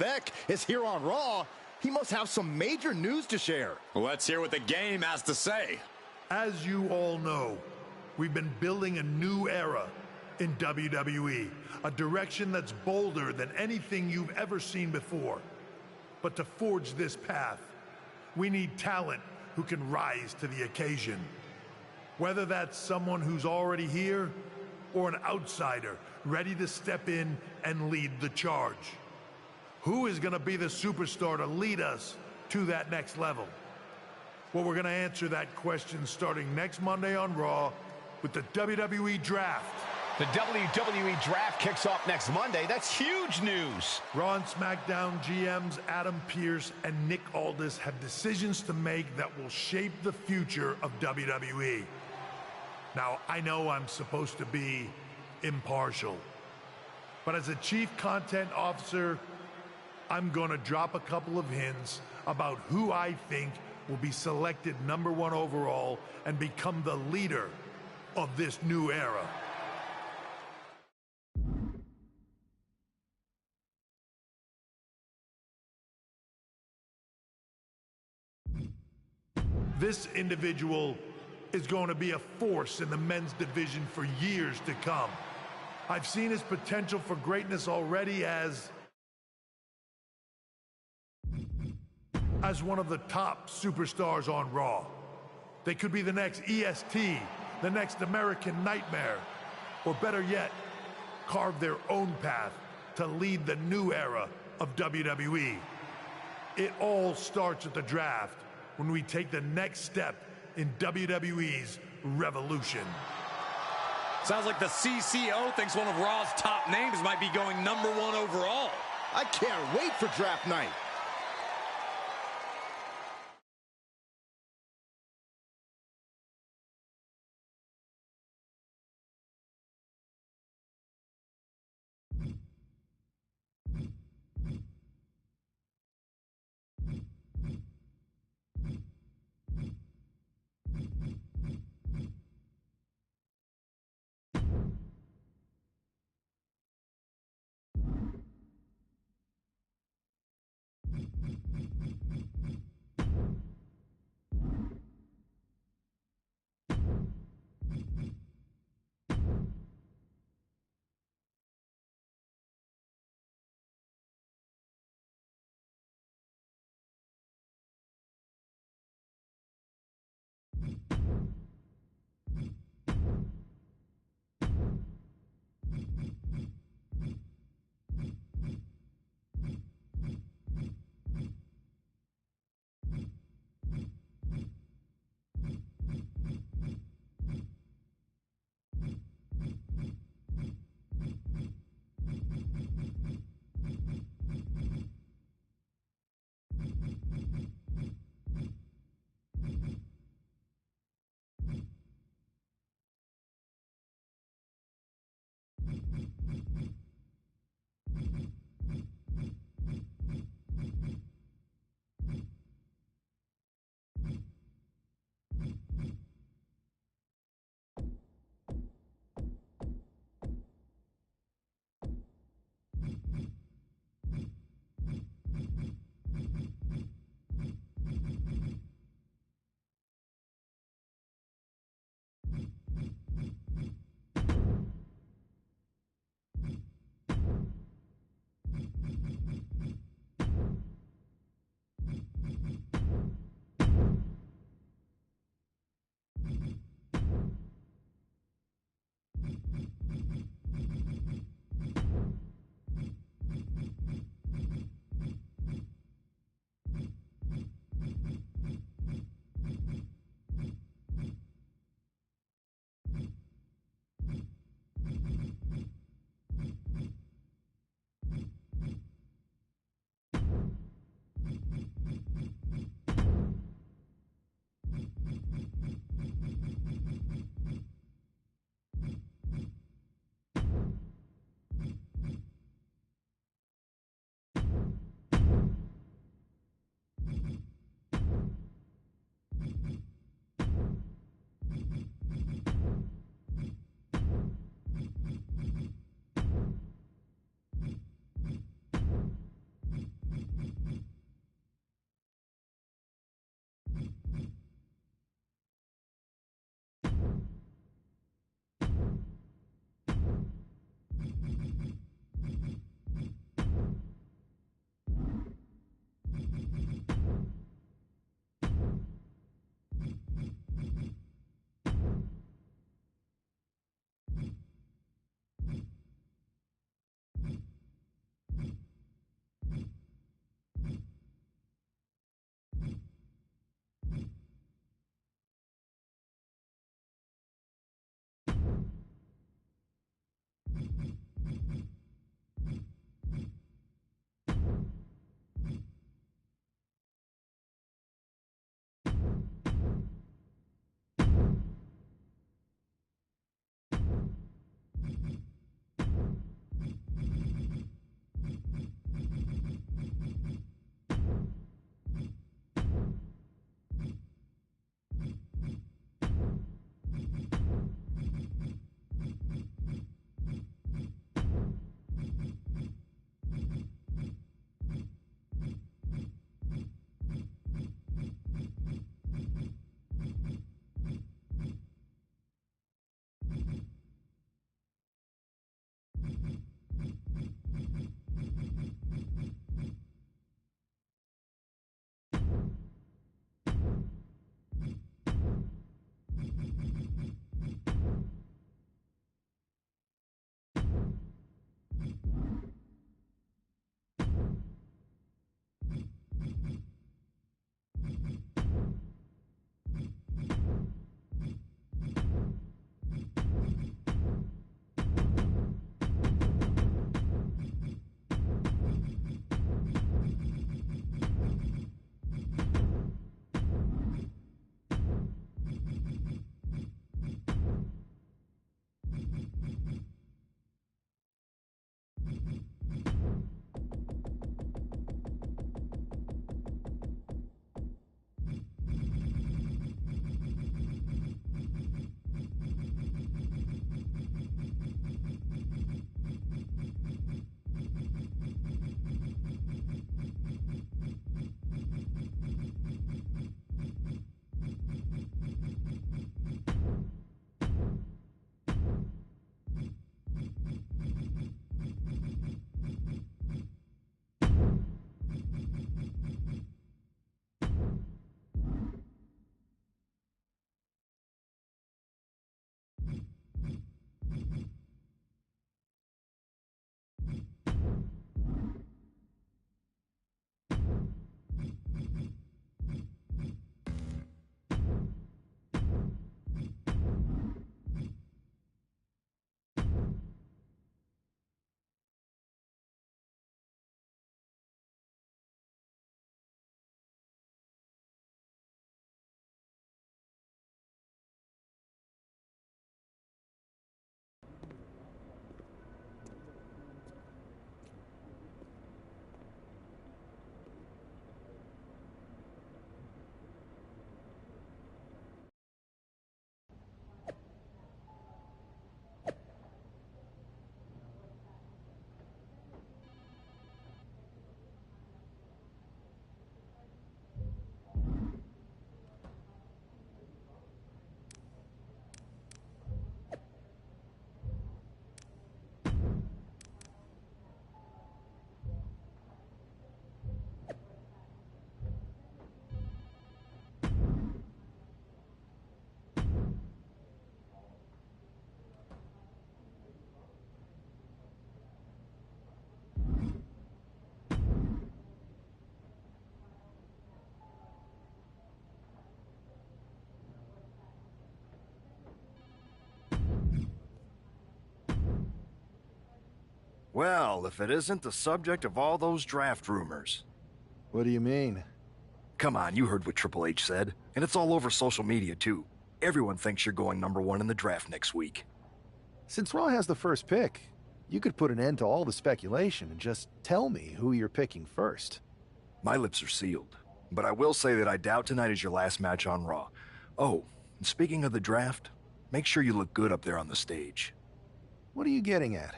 Beck is here on Raw, he must have some major news to share. Let's hear what the game has to say. As you all know, we've been building a new era in WWE, a direction that's bolder than anything you've ever seen before. But to forge this path, we need talent who can rise to the occasion. Whether that's someone who's already here or an outsider ready to step in and lead the charge. Who is going to be the superstar to lead us to that next level? Well, we're going to answer that question starting next Monday on Raw with the WWE Draft. The WWE Draft kicks off next Monday. That's huge news. Raw and SmackDown GMs Adam Pearce and Nick Aldis have decisions to make that will shape the future of WWE. Now, I know I'm supposed to be impartial, but as a chief content officer, I'm going to drop a couple of hints about who I think will be selected #1 overall and become the leader of this new era. This individual is going to be a force in the men's division for years to come. I've seen his potential for greatness already as one of the top superstars on Raw. They could be the next EST, the next American Nightmare, or better yet, carve their own path to lead the new era of WWE. It all starts at the draft, when we take the next step in WWE's revolution. Sounds like the CCO thinks one of Raw's top names might be going #1 overall. I can't wait for draft night. Well, if it isn't the subject of all those draft rumors. What do you mean? Come on, you heard what Triple H said. And it's all over social media, too. Everyone thinks you're going #1 in the draft next week. Since Raw has the first pick, you could put an end to all the speculation and just tell me who you're picking first. My lips are sealed. But I will say that I doubt tonight is your last match on Raw. Oh, and speaking of the draft, make sure you look good up there on the stage. What are you getting at?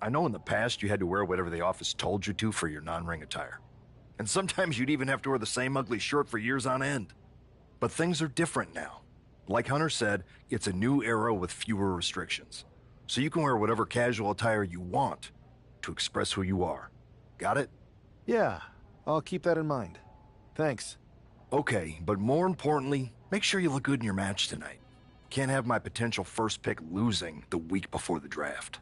I know in the past you had to wear whatever the office told you to for your non-ring attire. And sometimes you'd even have to wear the same ugly shirt for years on end. But things are different now. Like Hunter said, it's a new era with fewer restrictions. So you can wear whatever casual attire you want to express who you are. Got it? Yeah, I'll keep that in mind. Thanks. Okay, but more importantly, make sure you look good in your match tonight. Can't have my potential first pick losing the week before the draft.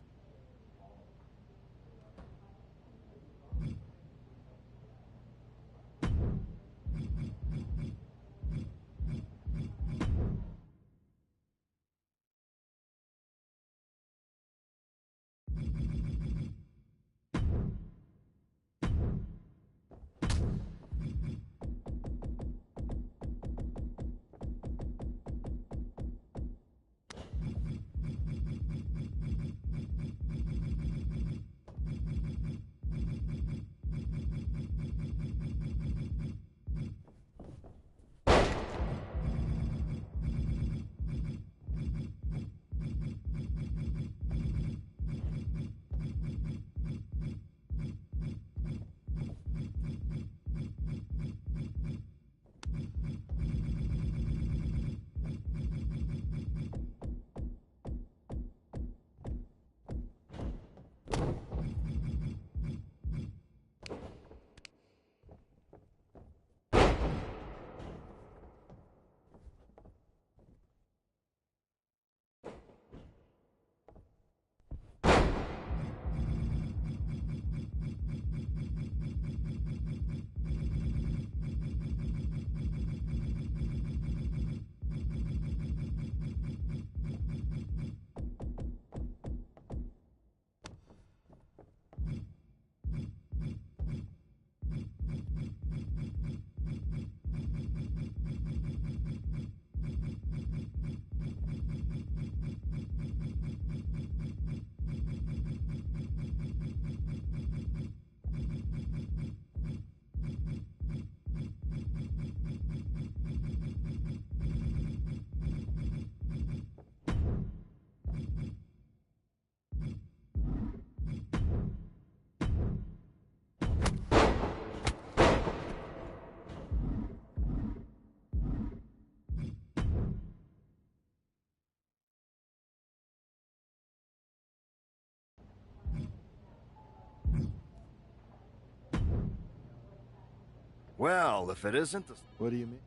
Well, if it isn't the... What do you mean?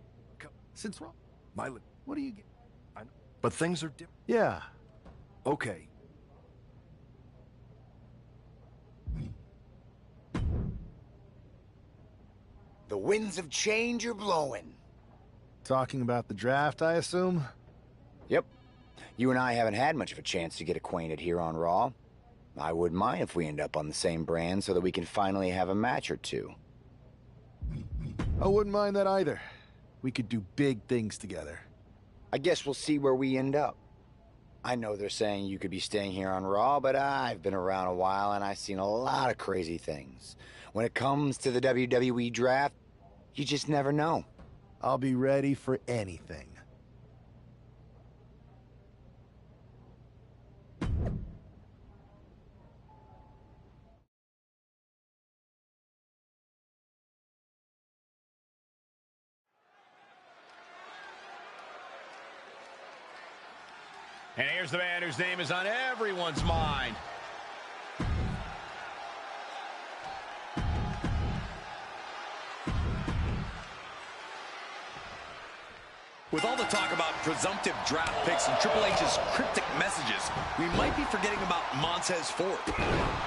Since Raw? What do you get? I know. But things are different. Yeah. Okay. The winds of change are blowing. Talking about the draft, I assume? Yep. You and I haven't had much of a chance to get acquainted here on Raw. I wouldn't mind if we end up on the same brand so that we can finally have a match or two. I wouldn't mind that either. We could do big things together. I guess we'll see where we end up. I know they're saying you could be staying here on Raw, but I've been around a while and I've seen a lot of crazy things. When it comes to the WWE draft, you just never know. I'll be ready for anything. And here's the man whose name is on everyone's mind. With all the talk about presumptive draft picks and Triple H's cryptic messages, we might be forgetting about Montez Ford.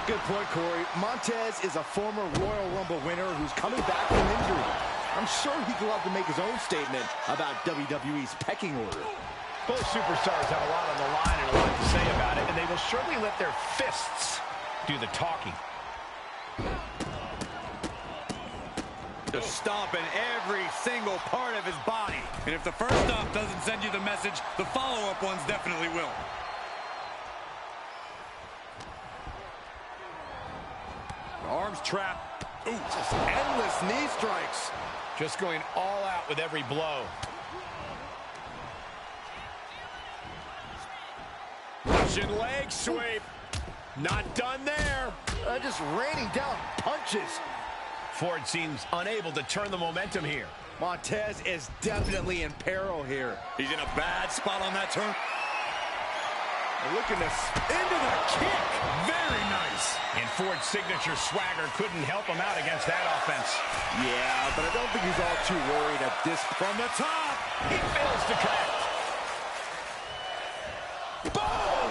Good point, Corey. Montez is a former Royal Rumble winner who's coming back from injury. I'm sure he'd love to make his own statement about WWE's pecking order. Both superstars have a lot on the line and a lot to say about it, and they will surely let their fists do the talking. Just stomping every single part of his body. And if the first stop doesn't send you the message, the follow-up ones definitely will. Arms trapped. Ooh, just endless knee strikes. Just going all out with every blow. Russian leg sweep. Not done there. Just raining down punches. Ford seems unable to turn the momentum here. Montez is definitely in peril here. He's in a bad spot on that turn. Looking to into the kick. Very nice. And Ford's signature swagger couldn't help him out against that offense. Yeah, but I don't think he's all too worried at this. From the top. He fails to connect. Boom!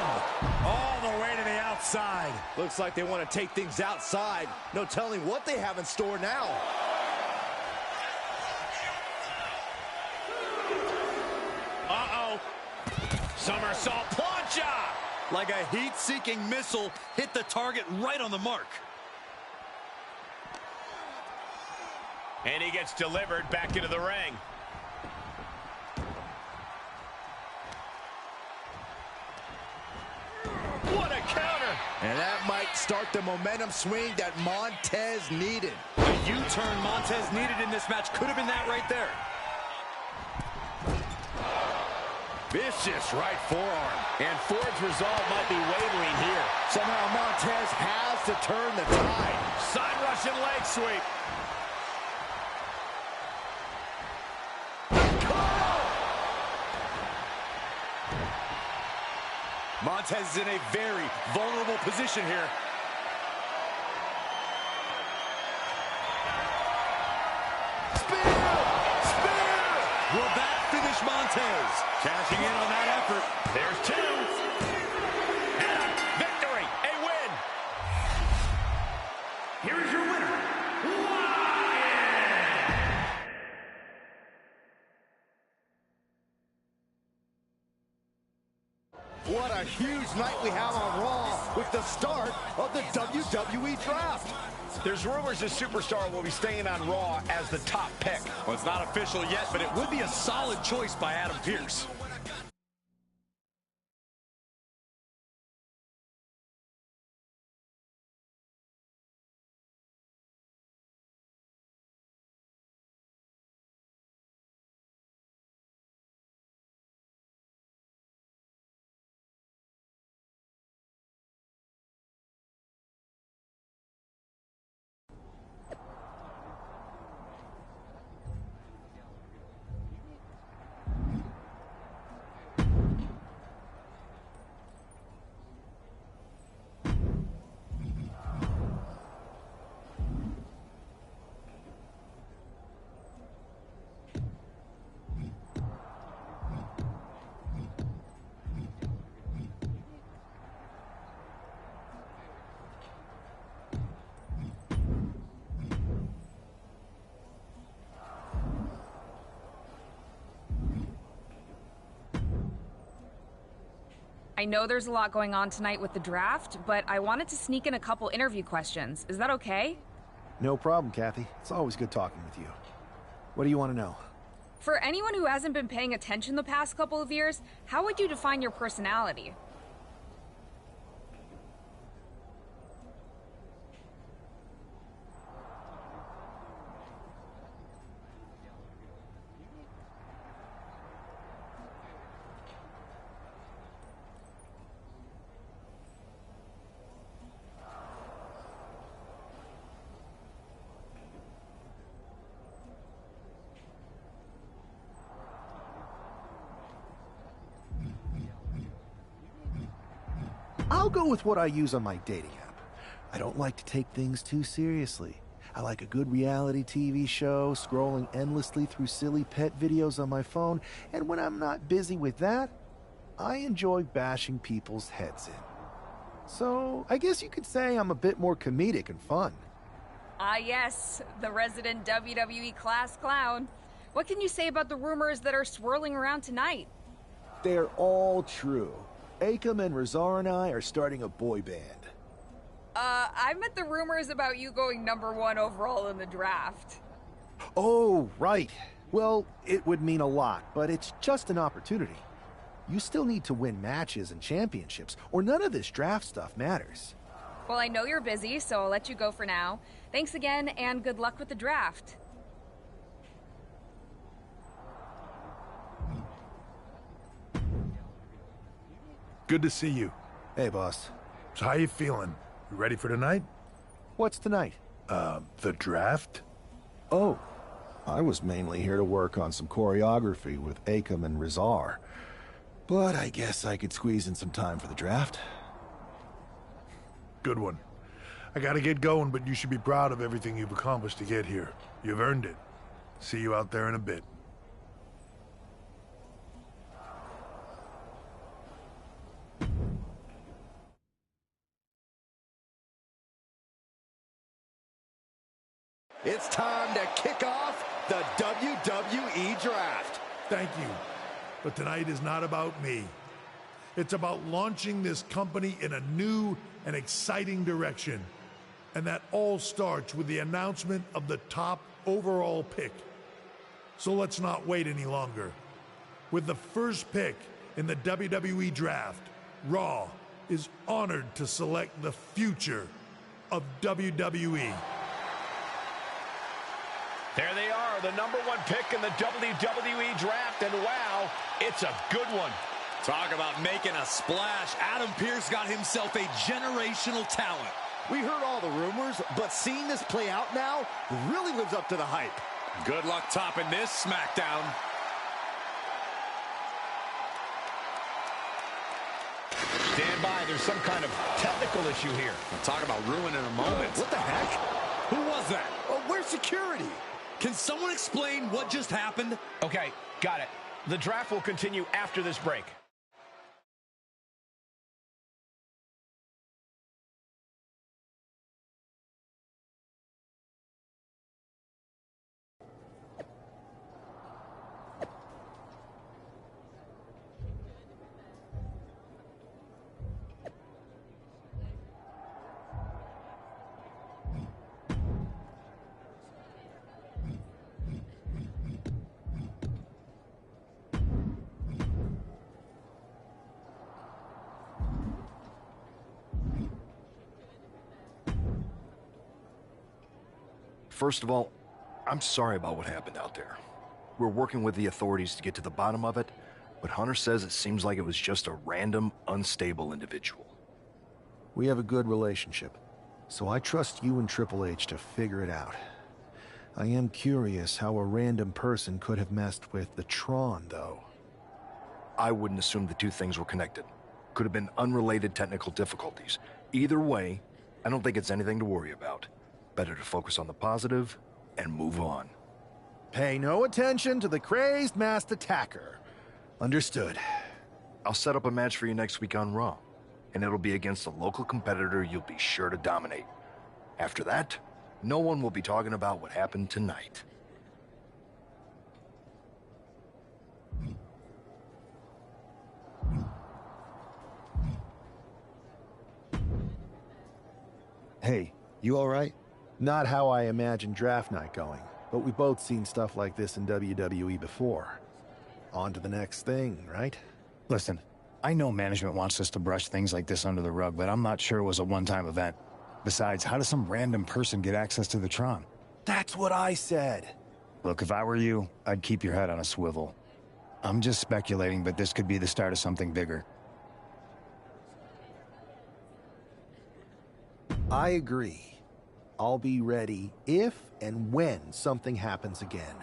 All the way to the outside. Looks like they want to take things outside. No telling what they have in store now. Uh-oh. Somersault plancha. Like a heat-seeking missile, hit the target right on the mark. And he gets delivered back into the ring. What a counter! And that might start the momentum swing that Montez needed. The U-turn Montez needed in this match could have been that right there. Vicious right forearm. And Ford's resolve might be wavering here. Somehow Montez has to turn the tide. Side Russian leg sweep. Montez is in a very vulnerable position here. Will that finish Montez? Cashing in on that effort. There's two. And a victory. A win. Here is your winner, What a huge night we have on Raw with the start of the WWE Draft. There's rumors this superstar will be staying on Raw as the top pick. Well, it's not official yet, but it would be a solid choice by Adam Pearce. I know there's a lot going on tonight with the draft, but I wanted to sneak in a couple interview questions. Is that okay? No problem, Kathy. It's always good talking with you. What do you want to know? For anyone who hasn't been paying attention the past couple of years, how would you define your personality? I'll go with what I use on my dating app. I don't like to take things too seriously. I like a good reality TV show, scrolling endlessly through silly pet videos on my phone, and when I'm not busy with that, I enjoy bashing people's heads in. So, I guess you could say I'm a bit more comedic and fun. Ah yes, the resident WWE class clown. What can you say about the rumors that are swirling around tonight? They're all true. Akam and Razar and I are starting a boy band. I meant the rumors about you going #1 overall in the draft. Oh, right. Well, it would mean a lot, but it's just an opportunity. You still need to win matches and championships, or none of this draft stuff matters. Well, I know you're busy, so I'll let you go for now. Thanks again, and good luck with the draft. Good to see you. Hey, boss. So how you feeling? You ready for tonight? What's tonight? The draft? Oh, I was mainly here to work on some choreography with Akam and Rizar. But I guess I could squeeze in some time for the draft. Good one. I gotta get going, but you should be proud of everything you've accomplished to get here. You've earned it. See you out there in a bit. It's time to kick off the WWE Draft. Thank you. But tonight is not about me. It's about launching this company in a new and exciting direction. And that all starts with the announcement of the top overall pick. So let's not wait any longer. With the first pick in the WWE Draft, Raw is honored to select the future of WWE. There they are, the #1 pick in the WWE Draft, and wow, it's a good one. Talk about making a splash. Adam Pearce got himself a generational talent. We heard all the rumors, but seeing this play out now really lives up to the hype. Good luck topping this SmackDown. Stand by, there's some kind of technical issue here. Talk about ruining a moment. What the heck? Who was that? Oh, where's security? Can someone explain what just happened? Okay, got it. The draft will continue after this break. First of all, I'm sorry about what happened out there. We're working with the authorities to get to the bottom of it, but Hunter says it seems like it was just a random, unstable individual. We have a good relationship, so I trust you and Triple H to figure it out. I am curious how a random person could have messed with the Tron, though. I wouldn't assume the two things were connected. Could have been unrelated technical difficulties. Either way, I don't think it's anything to worry about. Better to focus on the positive and move on. Pay no attention to the crazed masked attacker. Understood. I'll set up a match for you next week on Raw, and it'll be against a local competitor you'll be sure to dominate. After that, no one will be talking about what happened tonight. Hey, you all right? Not how I imagined draft night going, but we've both seen stuff like this in WWE before. On to the next thing, right? Listen, I know management wants us to brush things like this under the rug, but I'm not sure it was a one-time event. Besides, how does some random person get access to the Tron? That's what I said. Look, if I were you, I'd keep your head on a swivel. I'm just speculating, but this could be the start of something bigger. I agree. I'll be ready if and when something happens again.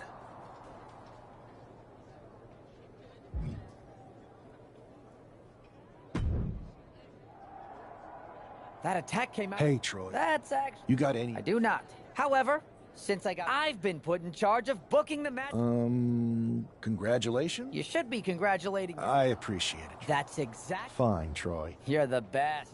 That attack came out. Hey, Troy. That's actually... You got any... I do not. However, I've been put in charge of booking the match. Congratulations? You should be congratulating me. I appreciate it. That's exactly... Fine, Troy. You're the best.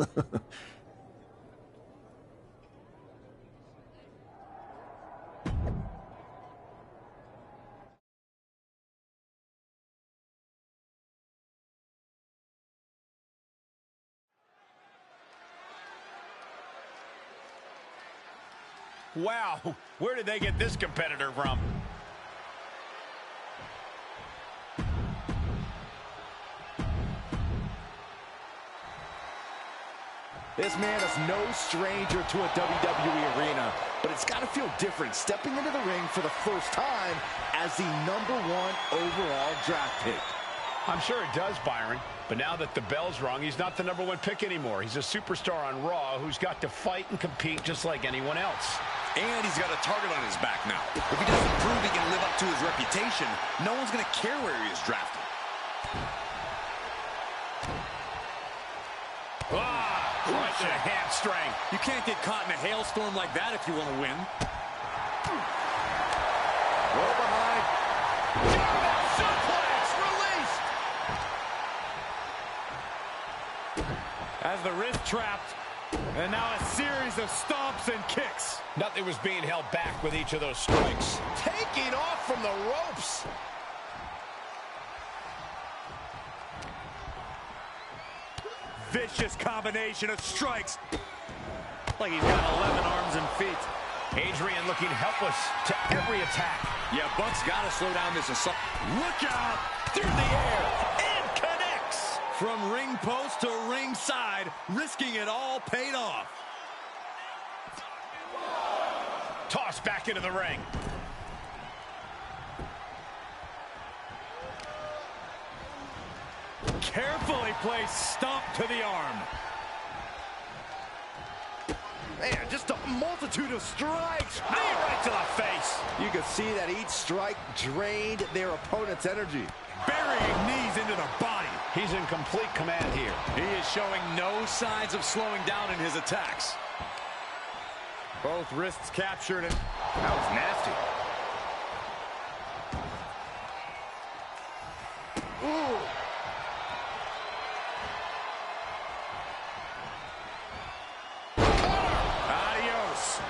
Wow, where did they get this competitor from? This man is no stranger to a WWE arena, but it's got to feel different stepping into the ring for the first time as the #1 overall draft pick. I'm sure it does, Byron, but now that the bell's rung, he's not the #1 pick anymore. He's a superstar on Raw who's got to fight and compete just like anyone else. And he's got a target on his back now. If he doesn't prove he can live up to his reputation, no one's going to care where he is drafted. Right to the hamstring. You can't get caught in a hailstorm like that if you want to win. Roll behind. Suplex released. As the wrist trapped, and now a series of stomps and kicks. Nothing was being held back with each of those strikes. Taking off from the ropes. Vicious combination of strikes. Like he's got 11 arms and feet. Adrian looking helpless to every attack. Yeah, Buck's got to slow down this assault. Look out! Through the air and connects. From ring post to ringside, risking it all paid off. Tossed back into the ring. Carefully placed stomp to the arm. Man, just a multitude of strikes. Knee right to the face. You can see that each strike drained their opponent's energy. Burying knees into the body. He's in complete command here. He is showing no signs of slowing down in his attacks. Both wrists captured, and that was nasty. Ooh. Adios.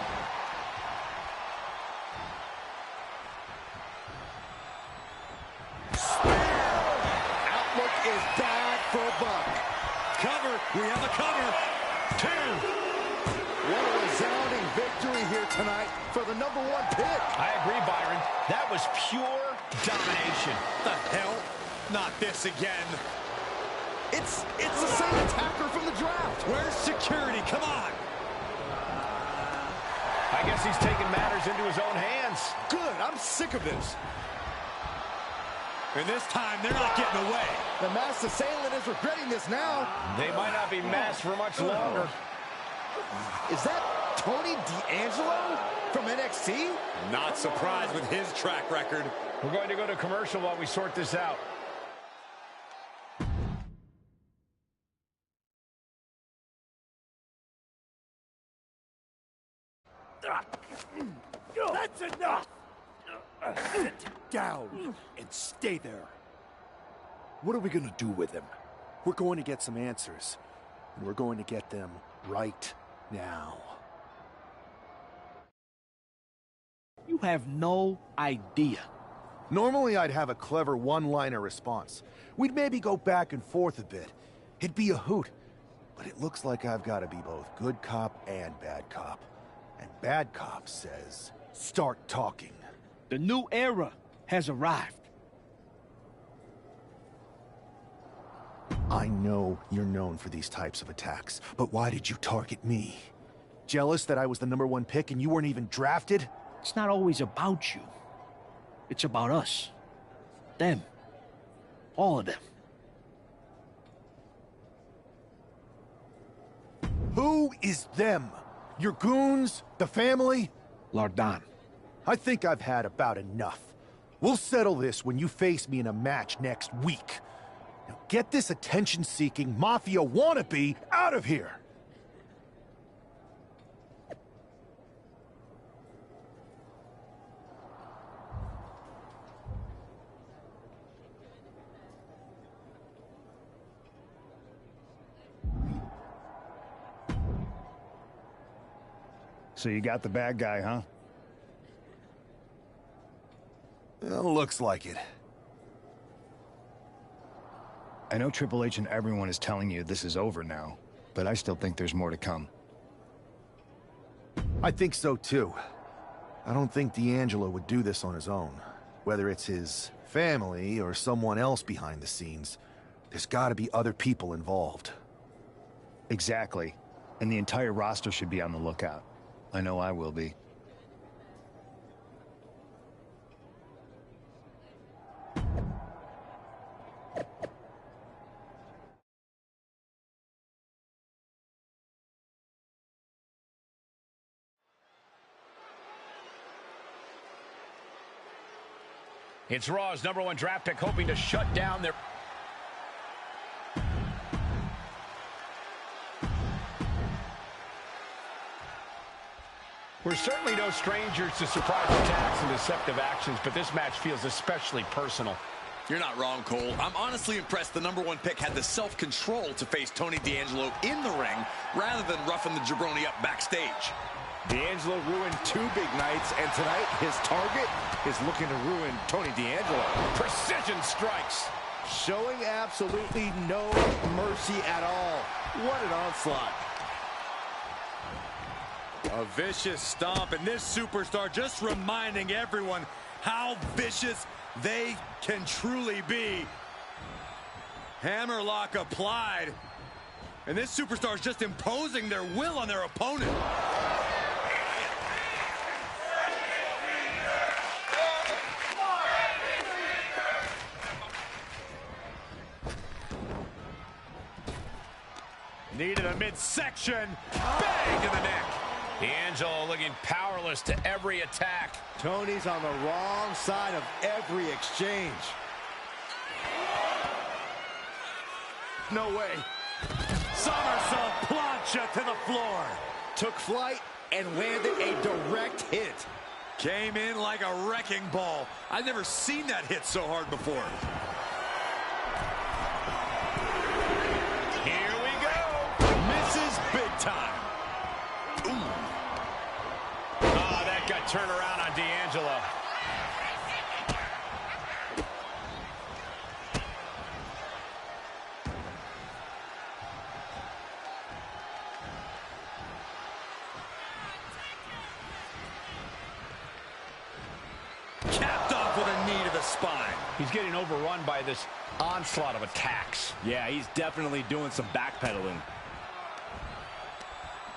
Outlook is bad for Buck. Cover. We have a cover. 2. What a resounding victory here tonight for the #1 pick. I agree, Byron. That was pure domination. The hell? Not this again. It's the same attacker from the draft. Where's security? Come on. I guess he's taking matters into his own hands. Good, I'm sick of this. And this time, they're not getting away. The masked assailant is regretting this now. They might not be masked for much longer. Is that Tony D'Angelo from NXT? Not surprised with his track record. We're going to go to commercial while we sort this out. That's enough! Sit down and stay there. What are we gonna do with him? We're going to get some answers, and we're going to get them right now. You have no idea. Normally, I'd have a clever one-liner response. We'd maybe go back and forth a bit. It'd be a hoot. But it looks like I've got to be both good cop and bad cop. And bad cop says, start talking. The new era has arrived. I know you're known for these types of attacks, but why did you target me? Jealous that I was the #1 pick and you weren't even drafted? It's not always about you. It's about us. Them. All of them. Who is them? Your goons? The family? Lardan. I think I've had about enough. We'll settle this when you face me in a match next week. Now get this attention-seeking mafia wannabe out of here! So you got the bad guy, huh? Well, looks like it. I know Triple H and everyone is telling you this is over now, but I still think there's more to come. I think so too. I don't think D'Angelo would do this on his own. Whether it's his family or someone else behind the scenes, there's got to be other people involved. Exactly. And the entire roster should be on the lookout. I know I will be. It's Raw's #1 draft pick hoping to shut down their... We're certainly no strangers to surprise attacks and deceptive actions, but this match feels especially personal. You're not wrong, Cole. I'm honestly impressed the #1 pick had the self-control to face Tony D'Angelo in the ring rather than roughing the jabroni up backstage. D'Angelo ruined 2 big nights, and tonight his target is looking to ruin Tony D'Angelo. Precision strikes. Showing absolutely no mercy at all. What an onslaught. A vicious stomp, and this superstar just reminding everyone how vicious they can truly be. Hammerlock applied, and this superstar is just imposing their will on their opponent. Needed a midsection. Bang to the neck. D'Angelo looking powerless to every attack. Tony's on the wrong side of every exchange. No way. Somersault plancha to the floor. Took flight and landed a direct hit. Came in like a wrecking ball. I've never seen that hit so hard before. Here we go. Misses big time. Ooh. Oh, that got turned around on D'Angelo. Capped off with a knee to the spine. He's getting overrun by this onslaught of attacks. Yeah, he's definitely doing some backpedaling.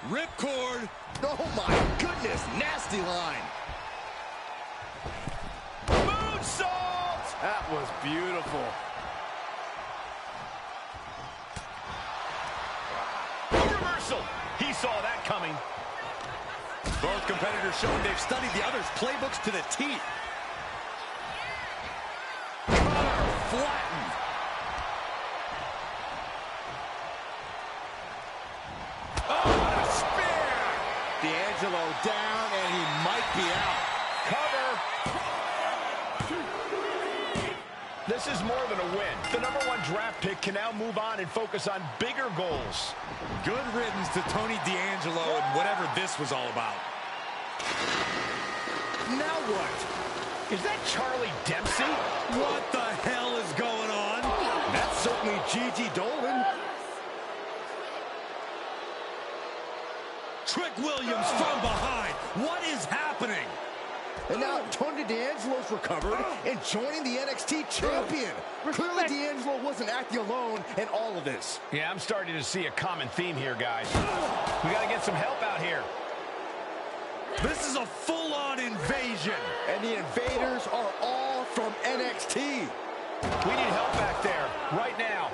Ripcord. Oh my goodness, nasty line. Moonsault. That was beautiful. Reversal. He saw that coming. Both competitors showing they've studied the other's playbooks to the teeth. Flattened. Oh, what a spear! D'Angelo down, and he might be out. Cover. This is more than a win. The #1 draft pick can now move on and focus on bigger goals. Good riddance to Tony D'Angelo and whatever this was all about. Now what? Is that Charlie Dempsey? What the hell is going on? That's certainly Gigi Dolan. Trick Williams from behind. What is happening? And now Tony D'Angelo's recovered and joining the NXT champion. Clearly D'Angelo wasn't acting alone in all of this. Yeah, I'm starting to see a common theme here, guys. We got to get some help out here. This is a full-on invasion. And the invaders are all from NXT. We need help back there, right now.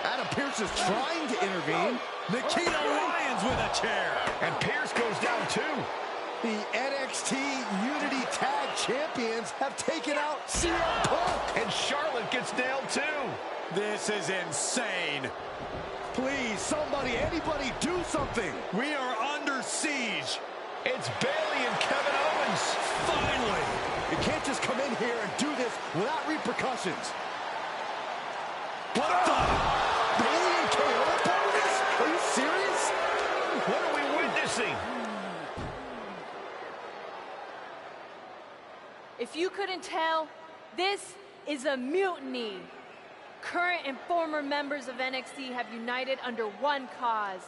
Adam Pearce is trying to intervene. Nikita Lyons with a chair. And Pearce goes down too. The NXT Unity Tag Champions have taken out CM Punk. And Charlotte gets nailed too. This is insane. Please, somebody, anybody, do something. We are under siege. It's Bayley and Kevin Owens. Finally. You can't just come in here and do this without repercussions. What the? Bayley and KO are part of this? Are you serious? What are we witnessing? If you couldn't tell, this is a mutiny. Current and former members of NXT have united under one cause.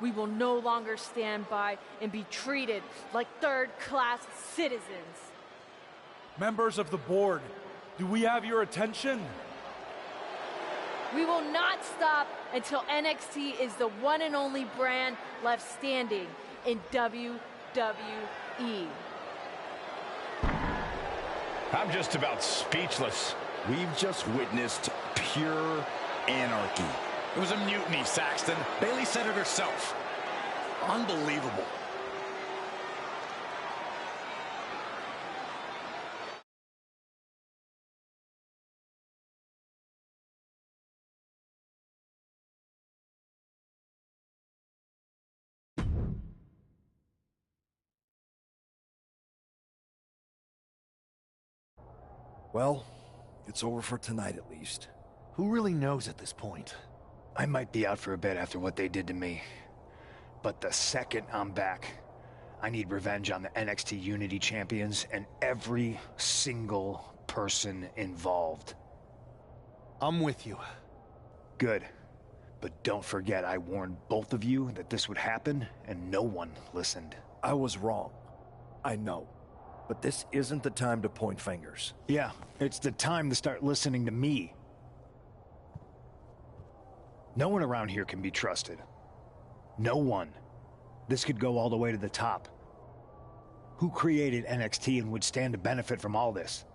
We will no longer stand by and be treated like third-class citizens. Members of the board, do we have your attention? We will not stop until NXT is the one and only brand left standing in WWE. I'm just about speechless. We've just witnessed pure anarchy. It was a mutiny, Saxton. Bayley said it herself. Unbelievable. Well, it's over for tonight at least. Who really knows at this point? I might be out for a bit after what they did to me. But the second I'm back, I need revenge on the NXT Unity Champions and every single person involved. I'm with you. Good. But don't forget I warned both of you that this would happen, and no one listened. I was wrong. I know. But this isn't the time to point fingers. Yeah, it's the time to start listening to me. No one around here can be trusted. No one. This could go all the way to the top. Who created NXT and would stand to benefit from all this?